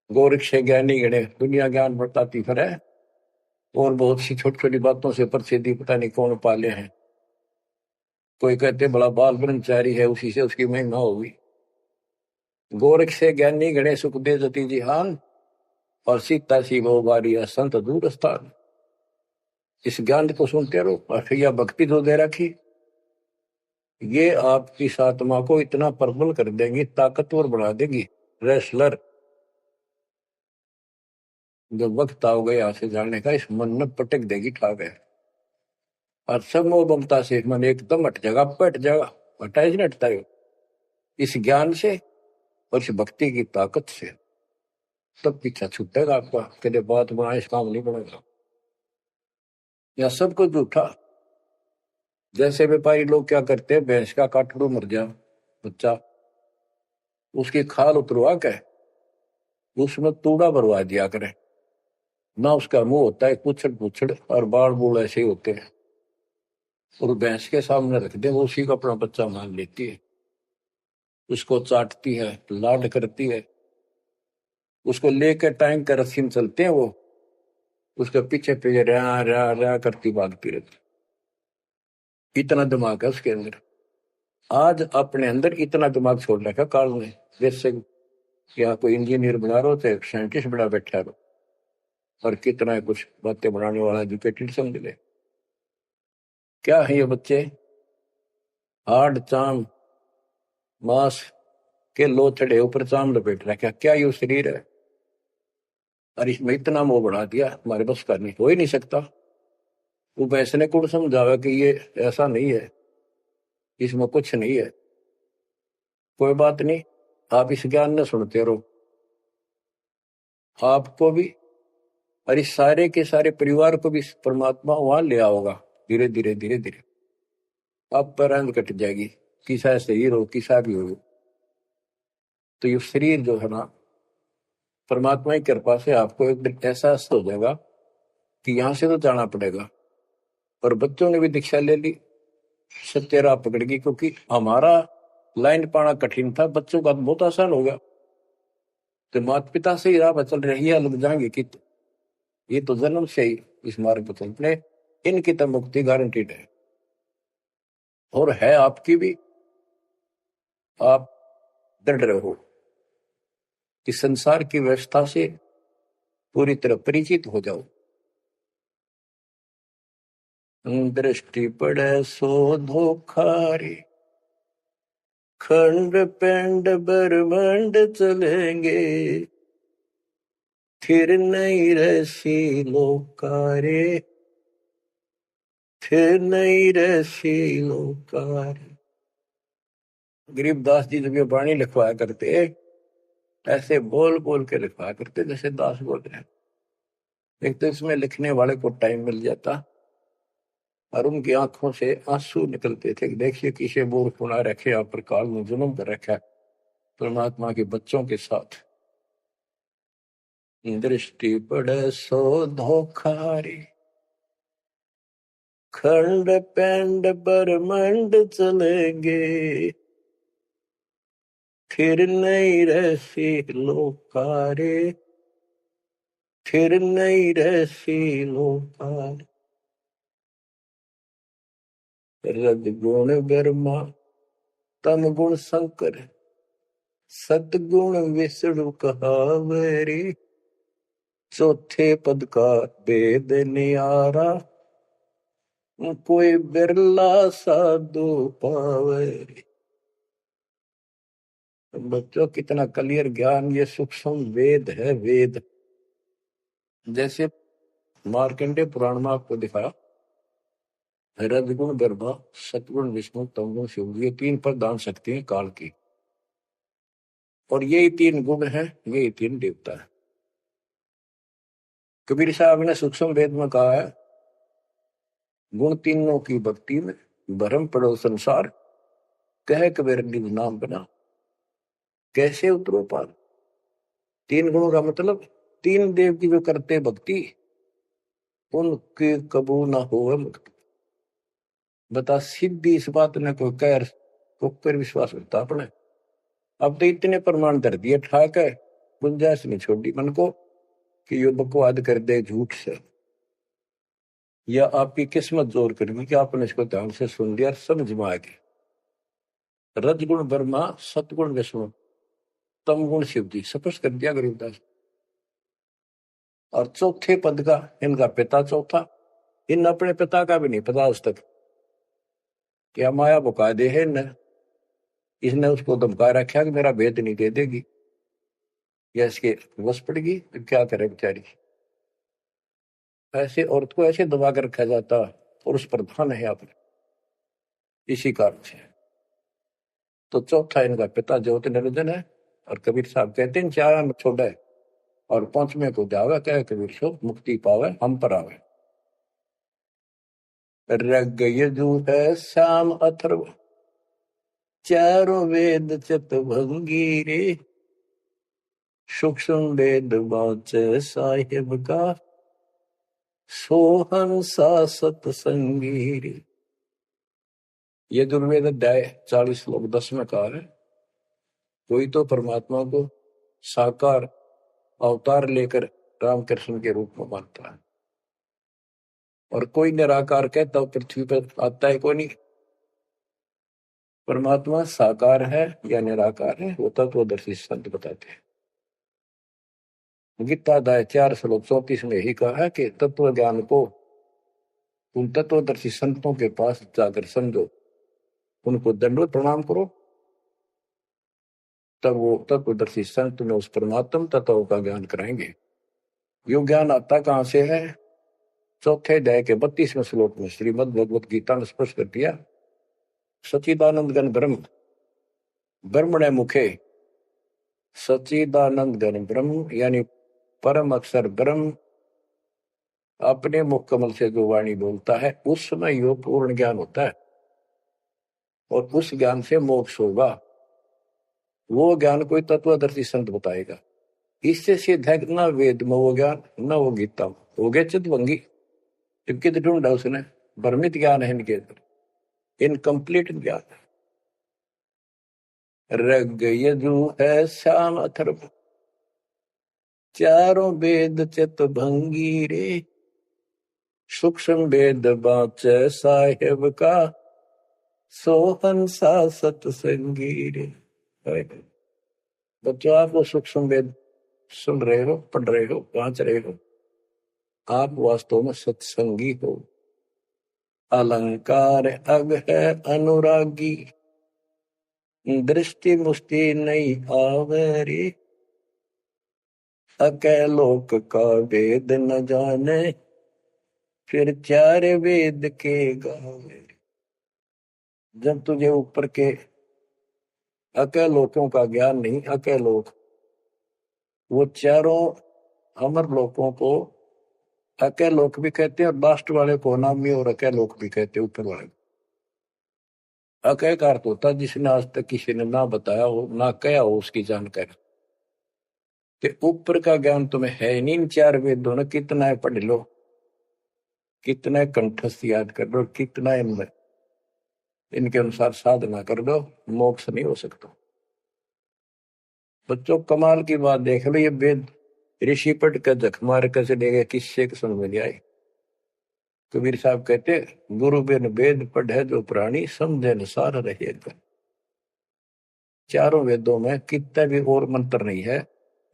गोरख से ज्ञानी गणे दुनिया ज्ञान बताती फिर है, और बहुत सी छोटी छोटी बातों से प्रसिद्धि पता नहीं कौन पाले हैं। कोई कहते बड़ा बाल ब्रह्मचारी है, उसी से उसकी महिमा होगी। गोरख से ज्ञानी गणे सुख दे जति जिहान, और सीता सी वो बारी संत दूर स्थान। इस ज्ञान को सुनते रहो, और फिर यह भक्ति जो दे रखी, ये आपकी आत्मा को इतना प्रबल कर देंगी, ताकतवर बना देगी, रेसलर। जब वक्त आओगे यहाँ से जाने का, इस मन में पटक देगी ठाक है, और सब मोह ममता से मन एकदम हट जाएगा, पट जाएगा। हटा ही नहीं हटता है इस ज्ञान से और इस भक्ति की ताकत से। तब पीछा छूटेगा आपका, कदे बात बना इस काम नहीं बनेगा। या सब कुछ झूठा, जैसे व्यापारी लोग क्या करते हैं, भैंस का काटड़ू मर गया बच्चा, उसकी खाल उतरवा के उसमें तूड़ा भरवा दिया करे, ना उसका मुंह होता है पुछड़ पुछड़ और बाल बूल ऐसे ही होते हैं, और भैंस के सामने रख दे, वो उसी को अपना बच्चा मान लेती है, उसको चाटती है, लाड करती है, उसको लेकर टाइम का रस्सी में चलते हैं वो, उसके पीछे पीछे रहा रहा रहा करती भागती रहती। इतना दिमाग है उसके अंदर। आज अपने अंदर इतना दिमाग छोड़ रखा काल ने, जैसे या कोई इंजीनियर बना रहे हो तो साइंटिस्ट बना बैठा रहो, और कितना कुछ बातें बनाने वाला एजुकेटेड समझ ले। क्या है ये बच्चे, हाड चाम मांस के लो चढ़े ऊपर चाम लपेट रखा, क्या ये शरीर है? और इसमें इतना मोह बढ़ा दिया, हमारे बस का नहीं, हो ही नहीं सकता। वो वैसे ने कौन समझावा कि ये ऐसा नहीं है, इसमें कुछ नहीं है, कोई बात नहीं, आप इस ज्ञान न सुनते रहो, आपको भी और इस सारे के सारे परिवार को भी परमात्मा वहां ले आओगा, धीरे धीरे धीरे धीरे आप पर रंग कट जाएगी, किसा शरीर हो किसा भी हो। तो ये शरीर जो है ना, परमात्मा की कृपा से आपको एक दिन ऐसा हो जाएगा कि यहां से तो जाना पड़ेगा। और बच्चों ने भी दीक्षा ले ली, सत्य राह पकड़ गई, क्योंकि हमारा लाइन पाना कठिन था, बच्चों का बहुत आसान हो गया। तो माता पिता से ही राह पर चल रही है, लग जाएंगे कि ये तो जन्म से ही इस मार्ग पर चल रहे, इनकी तो मुक्ति गारंटीड है, और है आपकी भी। आप दृढ़ रहो कि संसार की व्यवस्था से पूरी तरह परिचित हो जाओ। दृष्टि पड़े सो धोखारी, खंड पेंड ब्रह्मांड चलेंगे, फिर नहीं रसी लोकारे, फिर नहीं रसी लोकारे। गरीबदास जी जब ये वाणी लिखवाया करते, ऐसे बोल बोल के लिखवाया करते जैसे दास बोल रहे हैं। एक तो इसमें लिखने वाले को टाइम मिल जाता, और उनकी आंखों से आंसू निकलते थे कि देखिए किसे मूर्ख बना रखे, आप पर काल में जुल्म कर रखा है परमात्मा के बच्चों के साथ। दृष्टि पड़े सो धोखारी, खंड पेंड ब्रह्मांड चलेंगे, फिर नहीं रहसी लोकारे, फिर नहीं रहसी लोकारे। रज गुण ब्रह्मा, तम गुण शंकर, सतगुण विष्णु कहावरी, चौथे पद का वेद नियारा, कोई बिरला साधु पावे। बच्चों कितना क्लियर ज्ञान, ये सूक्ष्म वेद है, वेद। जैसे मार्कंडे पुराण में आपको दिखाया, रजगुण ब्रह्मा, सतगुण विष्णु, तमगुण शिव, ये तीन प्रधान शक्ति हैं काल की, और यही तीन गुण है, यही तीन देवता है। कबीर साहब ने सूक्ष्म वेद में कहा है, गुण तीनों की भक्ति में भरम पड़ो संसार, कह कबीर निज नाम बना, कैसे उतरो पार। तीन गुणों का मतलब, तीन देव की जो करते भक्ति, उनके कबू ना हो मुक्ति। बता सिद्धि इस बात ने कोई कह को पर विश्वास करता अपने। अब तो इतने प्रमाण धर दिए ठाक है, गुंजाइश नहीं छोड़ी मन को कि यो बकवाद कर दे झूठ से, या आपकी किस्मत जोर करनी कि आपने इसको ध्यान से सुन लिया, समझ में आ गया। रजगुण ब्रह्मा, सतगुण विष्णु, तम गुण शिव जी, स्पष्ट कर दिया गरीबदास। और चौथे पद का इनका पिता चौथा, इन अपने पिता का भी नहीं पता आज तक, क्या माया बुका दे है न, इसने उसको धमका रखा कि मेरा भेद नहीं दे देगी, या इसके वश पड़ेगी तो क्या करे बेचारी। ऐसे औरत को ऐसे दबा कर रखा जाता, पुरुष प्रधान है आप, इसी कारण से। तो चौथा इनका पिता ज्योति निरंजन है, और कबीर साहब कहते हैं चार में छोड़ा है, और पांचवें को जावे, कहे कबीर सो मुक्ति पावे हम पर आवे। ऋग यजु है श्याम अथर्व, चारों वेद चतुर्भंगी रे, सूक्ष्म वेद वाचे साहिब का, सोहन सा सतसंगी रे। ये दुर्वेद अध्याय 40 श्लोक 10 में कहा है, कोई तो परमात्मा को साकार अवतार लेकर रामकृष्ण के रूप में मानता है, और कोई निराकार कहता तो पृथ्वी पर आता है कोई नहीं। परमात्मा साकार है या निराकार है वो तत्वदर्शी संत बताते हैं। गीता अध्याय 4 श्लोक 34 में ही कहा है कि तत्व ज्ञान को उन तत्वदर्शी संतों के पास जाकर समझो, उनको दंडवत प्रणाम करो, तब वो तत्वदर्शी संत में उस परमात्म तत्व का ज्ञान कराएंगे। यो ज्ञान आता कहां से है? चौथे अध्याय के 32वें श्लोक में श्रीमद् भगवत गीता ने स्पष्ट कर दिया, सच्चिदानंद गण ब्रह्म ब्रह्मणे मुखे, सच्चिदानंद गण ब्रह्म यानी परम अक्षर ब्रह्म अपने मुख कमल से जो वाणी बोलता है उसमें यो पूर्ण ज्ञान होता है, और उस ज्ञान से मोक्ष होगा। वो ज्ञान कोई तत्वदर्शी संत बताएगा। इससे सिद्ध है न वेद में वो ज्ञान न वो गीता में, हो गया चितवंगी। कित ढूंढा उसने, भ्रमित ज्ञान है इनके अंदर, इनकम्प्लीट ज्ञान। ऋग यजु है श्याम अथर्व, चारों वेद चितभंगी रे, सूक्ष्म वेद वाचे साहिब का, सोहन सा सतसंगी रे। बच्चों, आप वो सूक्ष्म वेद सुन रहे हो, पढ़ रहे हो, वांच रहे हो, आप वास्तव में सत्संगी हो। अलंकार अग है अनुरागी, दृष्टि मुष्टि नहीं आवरी, अकैलोक का वेद न जाने, फिर चार वेद के गावे। जब तुझे ऊपर के अकैलोकों का ज्ञान नहीं, अकैलोक वो चारों अमर लोकों को अकैलोक भी कहते हैं, और लास्ट वाले को नामी और अकैलोक भी कहते हैं, ऊपर वाले। अकय का अर्थ होता जिसने आज तक किसी ने ना बताया हो ना कहा हो उसकी जानकारी। तो ऊपर का ज्ञान तुम्हें है नहीं, इन चार वेदों ने कितना है पढ़ लो, कितना कंठस्थ याद कर लो, कितना इनमें इनके अनुसार साधना कर दो, मोक्ष नहीं हो सकता। बच्चों, कमाल की बात देख लो, ये वेद ऋषि पट का जख मार कर चले गए, किससे समझ में नहीं आई। कबीर साहब कहते, गुरु बिन वेद पढ़े जो प्राणी, समझे अनुसार रहे। चारों वेदों में कितना भी और मंत्र नहीं है।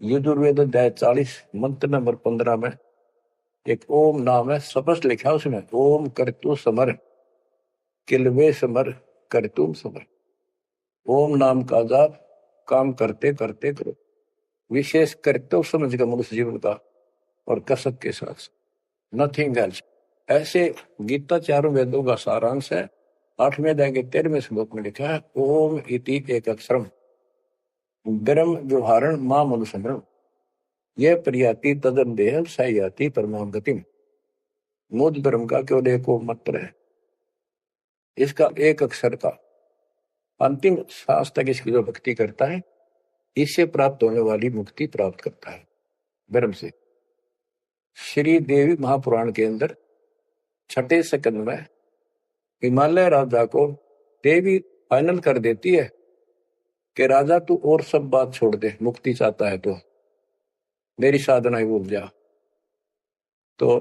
यजुर्वेद अध्याय 40 मंत्र नंबर 15 में एक ओम नाम है, स्पष्ट लिखा उसमें, ओम करतु समर किलवे समर करतुम समर। ओम नाम का जाप काम करते करते करो, विशेष कर्तव्य समझ कर मनुष्य जीवन का, और कसक के साथ, नथिंग एल्स। ऐसे गीता चारों वेदों का सारांश है। 8वें अध्याय के 13वें श्लोक में लिखा है, ओम इति एक अक्षरम ब्रह्म व्यवहारण मां मनुष्य, यह प्रियाति तदन देह सयाति परमाम गतिम। मुझ ब्रह्म का केवल एक मंत्र है, इसका एक अक्षर का अंतिम सांस तक इसकी जो भक्ति करता है, इससे प्राप्त होने वाली मुक्ति प्राप्त करता है ब्रह्म से। श्री देवी महापुराण के अंदर 6ठे सेकंड में हिमालय राजा को देवी फाइनल कर देती है कि राजा तू और सब बात छोड़ दे, मुक्ति चाहता है तो मेरी साधना ही भूल जा, तो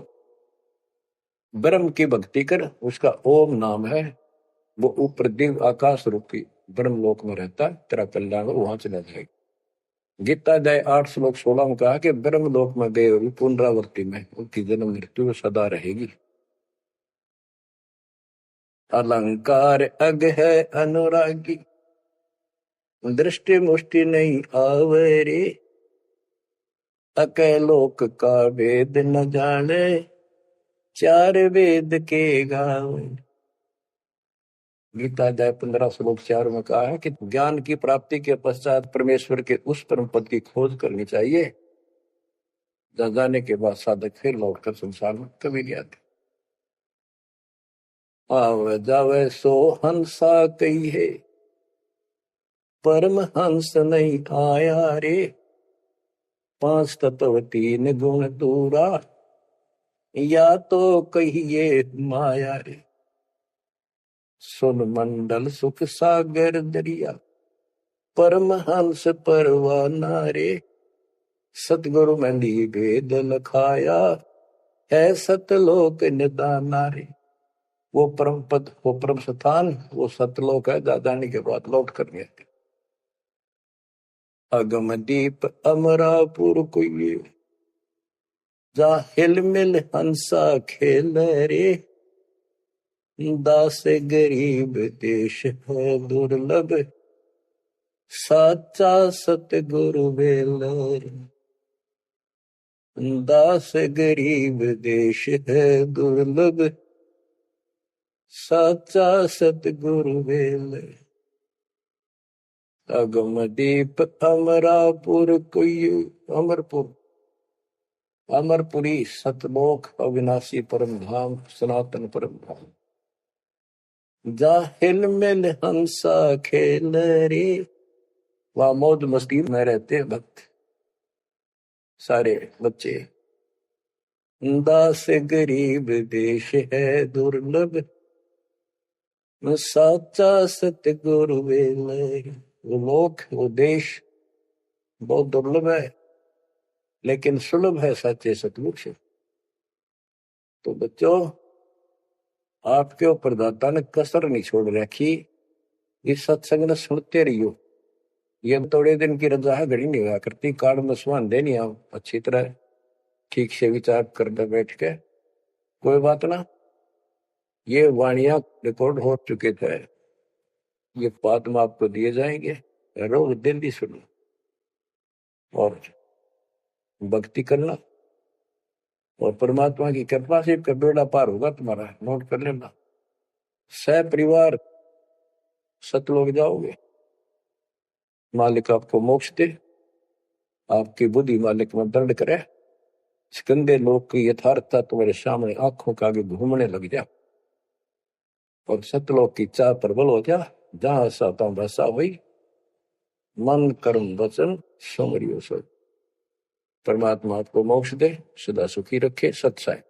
ब्रह्म की भक्ति कर। उसका ओम नाम है, वो ऊपर दिव्य आकाश रूपी ब्रह्म लोक में रहता है, तेरा कल्याण वहां चला जाएगा। गीता अध्याय 8 श्लोक 16 में कहा कि ब्रह्म लोक में गए हुए पुनरावृत्ति में उनकी जन्म मृत्यु सदा रहेगी। अलंकार अग है अनुरागी, दृष्टि मुष्टि नहीं आवरे, अकैलोक का वेद न जाने, चार वेद के गावे। गीता अध्याय 15 श्लोक 4 में कहा है कि ज्ञान की प्राप्ति के पश्चात परमेश्वर के उस परम पद की खोज करनी चाहिए, जहाँ जाने के बाद साधक फिर लौटकर संसार में कभी नहीं आते। आवे जावे सो हंसा कही है, परम हंस नहीं आया रे। पांच तत्व तीन गुण दूरा, या तो कहिए माया रे। सुन मंडल सुख सागर दरिया, परम हंस परवाना रे। सतगुरु मंदी भेद लखाया, है सतलोक निदाना रे। वो परम पद, वो परम स्थान, वो सतलोक है। दादानी के बाद लौट कर गए। अगम दीप अमरापुर कोई, जा हिल मिल हंसा खेल रे। दास गरीब देश है दुर्लभ, साचा सतगुरु बेल रे। दास गरीब देश है दुर्लभ, साचा सतगुरु बेल। अगम दीप अमरापुर कोई, अमरपुर, अमरपुरी सतलोक अविनाशी परम धाम, सनातन परम धाम। जा हिल मिल हंसा खेल रे। वहां मौज मस्ती में रहते हैं भक्त, सारे बच्चे। दास गरीब देश है दुर्लभ, साचा सतगुरु बेल। वो लोक, वो देश बहुत दुर्लभ है, लेकिन सुलभ है सच्चे सतगुरु से। तो बच्चों, आपके ऊपर दाता ने कसर नहीं छोड़ रखी। इस सत्संग ने सुनते रहियो। ये थोड़े दिन की रजा है, घड़ी नहीं हुआ करती। कार्ड में सुहान देनी आप अच्छी तरह ठीक से विचार करने बैठ के। कोई बात ना, ये वाणियां रिकॉर्ड हो चुके थे, ये बाद में आपको दिए जाएंगे। रोज दिल्ली सुनो और भक्ति करना, और परमात्मा की कृपा से का बेड़ा पार होगा तुम्हारा। नोट कर लेना, सह परिवार सतलोक जाओगे। मालिक आपको मोक्ष दे, आपकी बुद्धि मालिक में दंड करे। गंदे लोग की यथार्थता तुम्हारे सामने आंखों के आगे घूमने लग जा, और सतलोक की चाह प्रबल हो जा। जहां साता बसा हुई, मन कर्म वचन समरियो सो। परमात्मा आपको मोक्ष दे, सदा सुखी रखे। सत्साई।